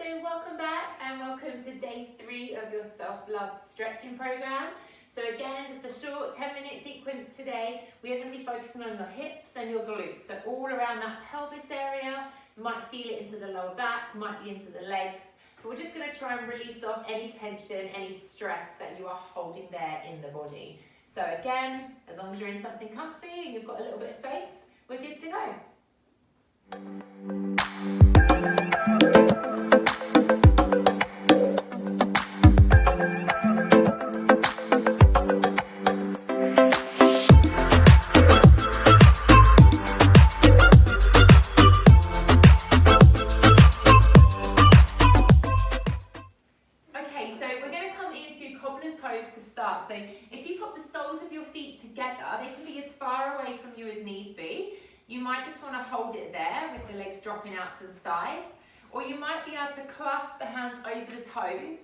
so welcome back and welcome to day 3 of your self-love stretching program. So again, just a short 10-minute sequence today. We are going to be focusing on your hips and your glutes. So all around that pelvis area, you might feel it into the lower back, might be into the legs. But we're just going to try and release off any tension, any stress that you are holding there in the body. So again, as long as you're in something comfy and you've got a little bit of space, we're good to go. Okay, so we're going to come into Cobbler's pose to start. So if you put the soles of your feet together, they can be as far away from you as needs be. You might just want to hold it there with the legs dropping out to the sides, or you might be able to clasp the hands over the toes,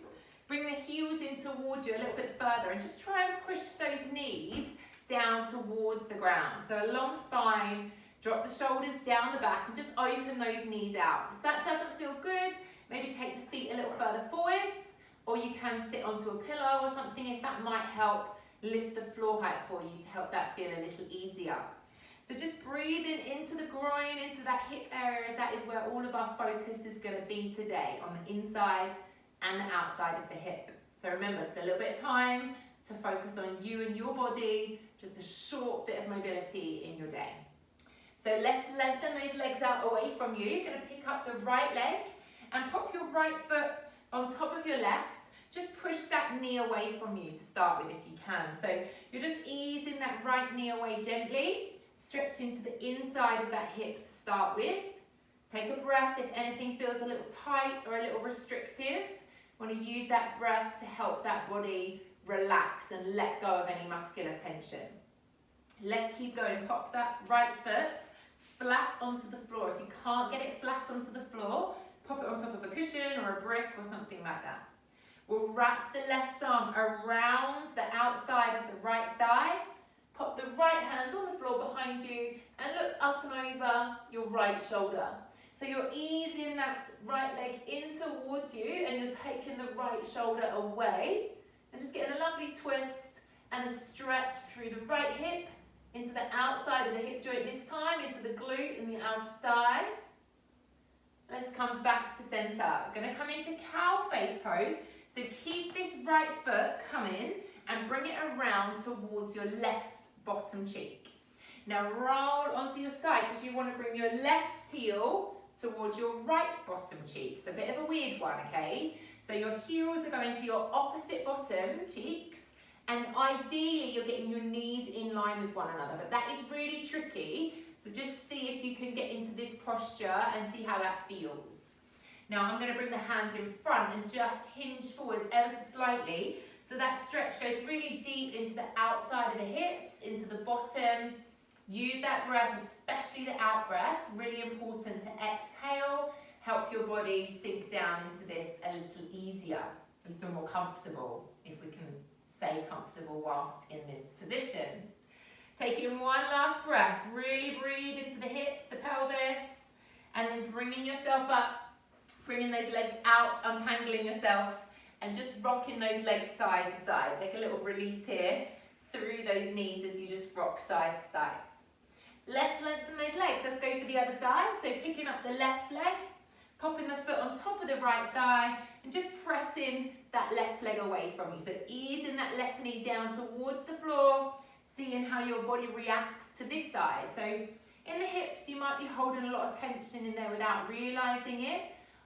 bring the heels in towards you a little bit further, and just try and push those knees down towards the ground. So a long spine, drop the shoulders down the back and just open those knees out. If that doesn't feel good, maybe take the feet a little further forwards, or you can sit onto a pillow or something if that might help lift the floor height for you to help that feel a little easier. So just breathing into the groin, into that hip area, as that is where all of our focus is going to be today, on the inside and the outside of the hip. So remember, just a little bit of time to focus on you and your body, just a short bit of mobility in your day. So let's lengthen those legs out away from you. You're going to pick up the right leg and pop your right foot on top of your left. Just push that knee away from you to start with if you can. So you're just easing that right knee away gently. Stretching to the inside of that hip to start with. Take a breath if anything feels a little tight or a little restrictive. Want to use that breath to help that body relax and let go of any muscular tension. Let's keep going. Pop that right foot flat onto the floor. If you can't get it flat onto the floor, pop it on top of a cushion or a brick or something like that. We'll wrap the left arm around the outside of the right thigh. Pop the right hand on the floor behind you and look up and over your right shoulder. So you're easing that right leg in towards you and you're taking the right shoulder away and just getting a lovely twist and a stretch through the right hip into the outside of the hip joint this time, into the glute and the outer thigh. Let's come back to center. We're going to come into cow face pose. So keep this right foot coming and bring it around towards your left bottom cheek. Now roll onto your side because you want to bring your left heel towards your right bottom cheek. It's a bit of a weird one, okay? So your heels are going to your opposite bottom cheeks, and ideally you're getting your knees in line with one another, but that is really tricky. So just see if you can get into this posture and see how that feels. Now I'm going to bring the hands in front and just hinge forwards ever so slightly. So that stretch goes really deep into the outside of the hips, into the bottom. Use that breath, especially the out breath. Really important to exhale. Help your body sink down into this a little easier, a little more comfortable, if we can say comfortable whilst in this position. Taking one last breath. Really breathe into the hips, the pelvis, and then bringing yourself up, bringing those legs out, untangling yourself, and just rocking those legs side to side. Take a little release here through those knees as you just rock side to side. Let's lengthen those legs. Let's go for the other side. So picking up the left leg, popping the foot on top of the right thigh, and just pressing that left leg away from you. So easing that left knee down towards the floor, seeing how your body reacts to this side. So in the hips, you might be holding a lot of tension in there without realizing it.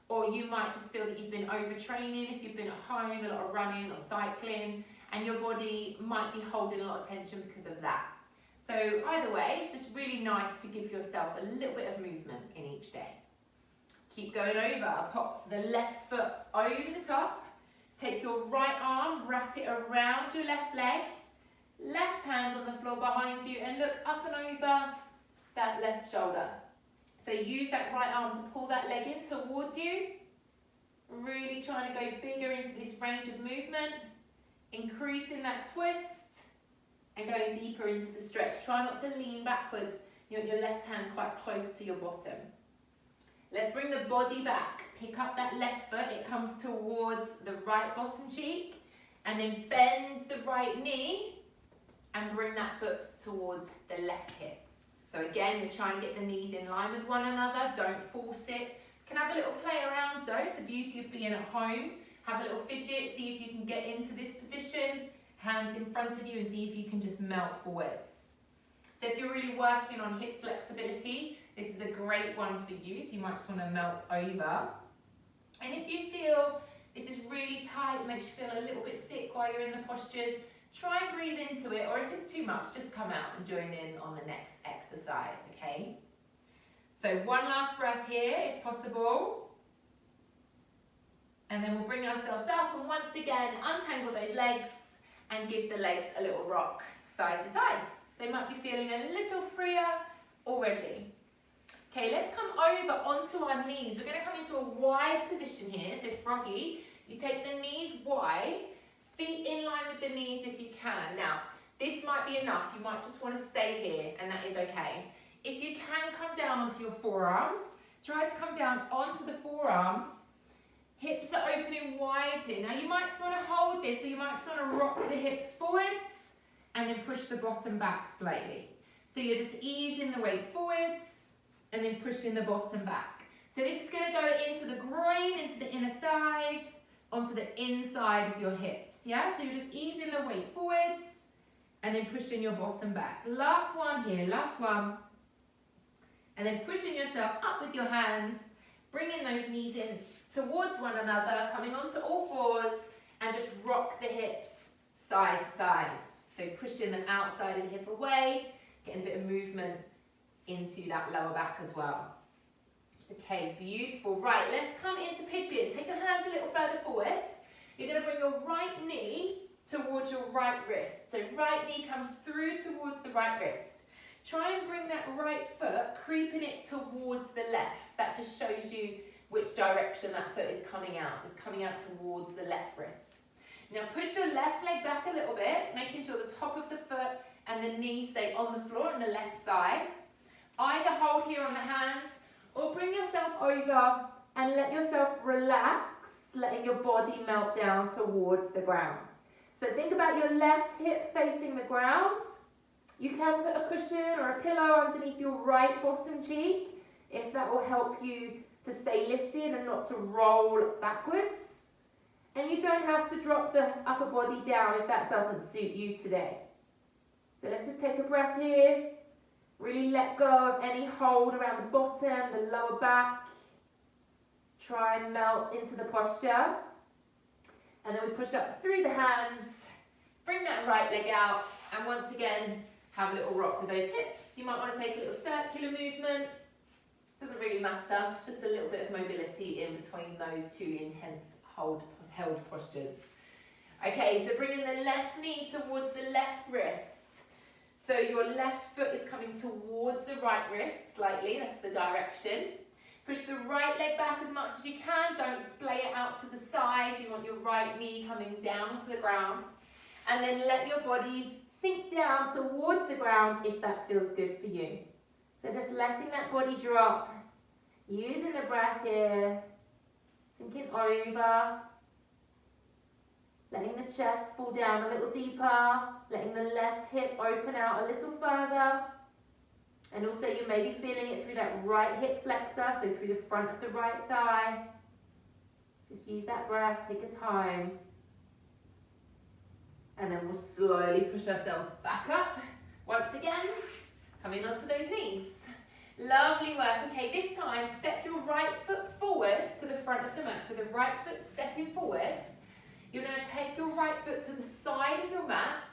Or you might just feel that you've been overtraining if you've been at home, a lot of running or cycling, and your body might be holding a lot of tension because of that. So either way, it's just really nice to give yourself a little bit of movement in each day. Keep going over. Pop the left foot over the top. Take your right arm, wrap it around your left leg. Left hand on the floor behind you and look up and over that left shoulder. So use that right arm to pull that leg in towards you. Really trying to go bigger into this range of movement. Increasing that twist and going deeper into the stretch. Try not to lean backwards. You want your left hand quite close to your bottom. Let's bring the body back. pick up that left foot, it comes towards the right bottom cheek, and then bend the right knee and bring that foot towards the left hip. So again, we're trying to get the knees in line with one another, don't force it. You can have a little play around though, it's the beauty of being at home. Have a little fidget, see if you can get into this position, hands in front of you, and see if you can just melt forwards. So if you're really working on hip flexibility, this is a great one for you, so you might just want to melt over. And if you feel this is really tight, it makes you feel a little bit sick while you're in the postures, try and breathe into it, or if it's too much, just come out and join in on the next exercise, okay? So one last breath here, if possible. And then we'll bring ourselves up, and once again, untangle those legs and give the legs a little rock side to sides. They might be feeling a little freer already. Okay, let's come over onto our knees. We're going to come into a wide position here, so froggy. You take the knees wide, feet in line with the knees if you can. Now, this might be enough. You might just want to stay here, and that is okay. If you can come down onto your forearms, try to come down onto the forearms. Hips are opening wide here. Now, you might just want to hold this, or you might just want to rock the hips forwards and then push the bottom back slightly. So you're just easing the weight forwards and then pushing the bottom back. So this is going to go into the groin, into the inner thighs, onto the inside of your hips, yeah? So you're just easing the weight forwards and then pushing your bottom back. Last one here, last one. And then pushing yourself up with your hands, bringing those knees in towards one another, coming onto all fours, and just rock the hips side to sides. So pushing the outside of the hip away, getting a bit of movement into that lower back as well. Okay, beautiful. Right, let's come into pigeon. Take your hands a little further forwards. You're going to bring your right knee towards your right wrist. So right knee comes through towards the right wrist. Try and bring that right foot, creeping it towards the left. That just shows you which direction that foot is coming out. So it's coming out towards the left wrist. Now push your left leg back a little bit, making sure the top of the foot and the knee stay on the floor on the left side. Either hold here on the hands, or bring yourself over and let yourself relax, letting your body melt down towards the ground. So think about your left hip facing the ground. You can put a cushion or a pillow underneath your right bottom cheek, if that will help you to stay lifted and not to roll backwards. And you don't have to drop the upper body down if that doesn't suit you today. So let's just take a breath here. Really let go of any hold around the bottom, the lower back. Try and melt into the posture. And then we push up through the hands. Bring that right leg out. And once again, have a little rock with those hips. You might want to take a little circular movement. Doesn't really matter. It's just a little bit of mobility in between those two intense held postures. Okay, so bringing the left knee towards the left wrist. So your left foot is coming towards the right wrist slightly, that's the direction. Push the right leg back as much as you can, don't splay it out to the side. You want your right knee coming down to the ground. And then let your body sink down towards the ground if that feels good for you. So just letting that body drop, using the breath here, sinking over. Letting the chest fall down a little deeper, letting the left hip open out a little further. And also you may be feeling it through that right hip flexor, so through the front of the right thigh. Just use that breath, take your time. And then we'll slowly push ourselves back up. Once again, coming onto those knees. Lovely work. Okay, this time step your right foot forwards to the front of the mat. So the right foot stepping forwards. You're going to take your right foot to the side of your mat,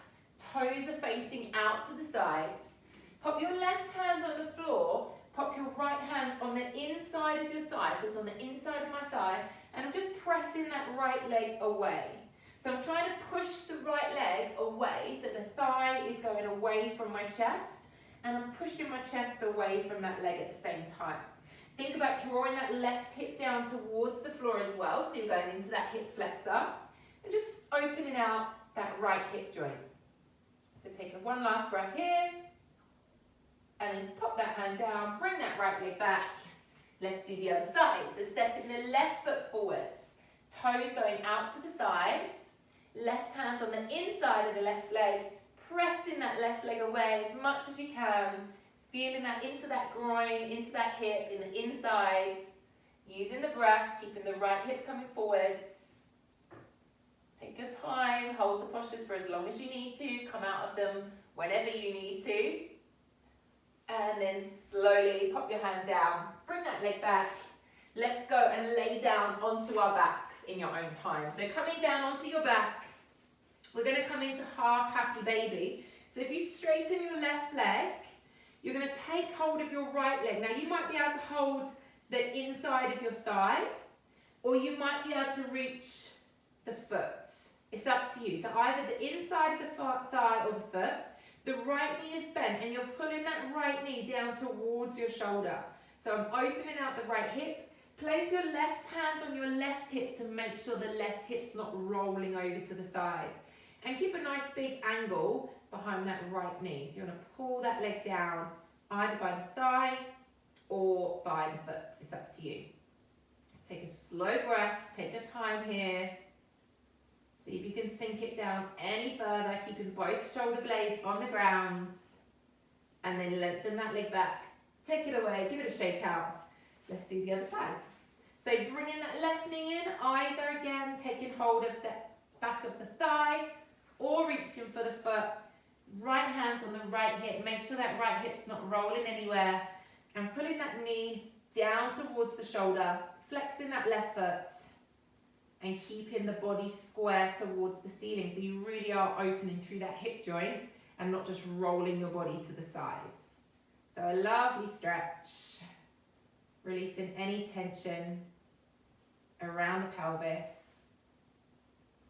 toes are facing out to the sides. Pop your left hand on the floor, pop your right hand on the inside of your thigh, so it's on the inside of my thigh, and I'm just pressing that right leg away. So I'm trying to push the right leg away, so the thigh is going away from my chest, and I'm pushing my chest away from that leg at the same time. Think about drawing that left hip down towards the floor as well, so you're going into that hip flexor. And just opening out that right hip joint. So take one last breath here. And then pop that hand down, bring that right leg back. Let's do the other side. So stepping the left foot forwards, toes going out to the sides, left hand on the inside of the left leg, pressing that left leg away as much as you can, feeling that into that groin, into that hip, in the insides, using the breath, keeping the right hip coming forwards. Take your time, hold the postures for as long as you need to, come out of them whenever you need to. And then slowly pop your hand down, bring that leg back. Let's go and lay down onto our backs in your own time. So coming down onto your back, we're going to come into half happy baby. So if you straighten your left leg, you're going to take hold of your right leg. Now you might be able to hold the inside of your thigh, or you might be able to reach the foot. It's up to you. So either the inside of the thigh or the foot. The right knee is bent and you're pulling that right knee down towards your shoulder. So I'm opening out the right hip. Place your left hand on your left hip to make sure the left hip's not rolling over to the side. And keep a nice big angle behind that right knee. So you want to pull that leg down either by the thigh or by the foot. It's up to you. Take a slow breath, take your time here. See if you can sink it down any further, keeping both shoulder blades on the ground. And then lengthen that leg back. Take it away, give it a shake out. Let's do the other side. So bringing that left knee in, either again taking hold of the back of the thigh or reaching for the foot. Right hand on the right hip, make sure that right hip's not rolling anywhere. And pulling that knee down towards the shoulder, flexing that left foot. And keeping the body square towards the ceiling. So you really are opening through that hip joint and not just rolling your body to the sides. So a lovely stretch. Releasing any tension around the pelvis.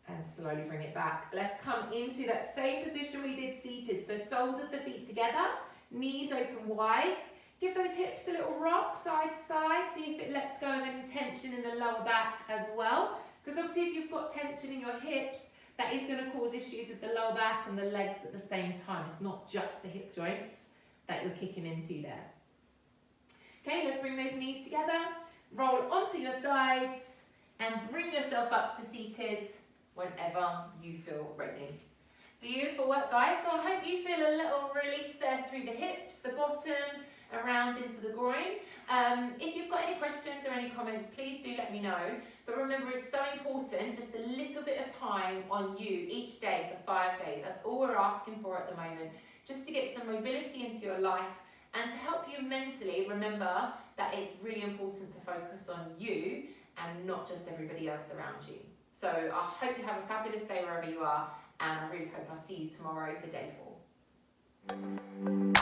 And slowly bring it back. Let's come into that same position we did seated. So soles of the feet together, knees open wide. Give those hips a little rock side to side. See if it lets go of any tension in the lower back as well. Because obviously if you've got tension in your hips, that is going to cause issues with the lower back and the legs at the same time. It's not just the hip joints that you're kicking into there. Okay, let's bring those knees together. Roll onto your sides and bring yourself up to seated whenever you feel ready. Beautiful work, guys. So I hope you feel a little release there through the hips, the bottom, around into the groin. If you've got any questions or any comments, please do let me know. But remember, it's so important, just a little bit of time on you each day for 5 days. That's all we're asking for at the moment, just to get some mobility into your life and to help you mentally remember that it's really important to focus on you and not just everybody else around you. So I hope you have a fabulous day wherever you are, and I really hope I'll see you tomorrow for day 4.